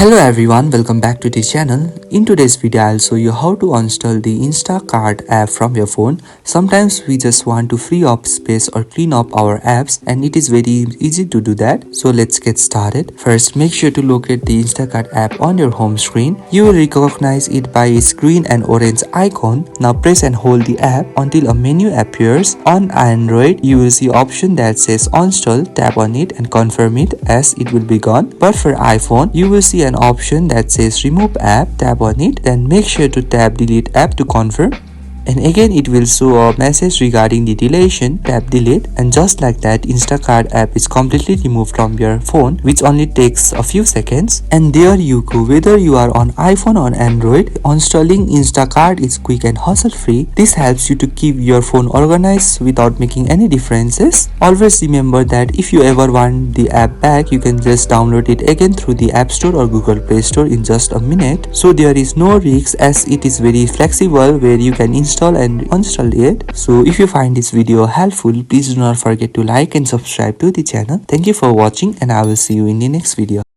Hello everyone, welcome back to the channel. In today's video, I'll show you how to install the Instacart app from your phone. Sometimes we just want to free up space or clean up our apps, and it is very easy to do that. So let's get started. First, make sure to locate the Instacart app on your home screen. You will recognize it by its green and orange icon. Now press and hold the app until a menu appears. On Android, you will see option that says install. Tap on it and confirm it as it will be gone. But for iPhone, you will see an option that says remove app. Tap on it, then make sure to tap delete app to confirm. And again it will show a message regarding the deletion. Tap delete, and just like that, Instacart app is completely removed from your phone, which only takes a few seconds. And there you go. Whether you are on iPhone or Android, installing Instacart is quick and hassle free. This helps you to keep your phone organized without making any differences. Always remember that if you ever want the app back, you can just download it again through the App Store or Google Play Store in just a minute. So there is no risk, as it is very flexible where you can install and uninstall it. So if you find this video helpful, please do not forget to like and subscribe to the channel. Thank you for watching, and I will see you in the next video.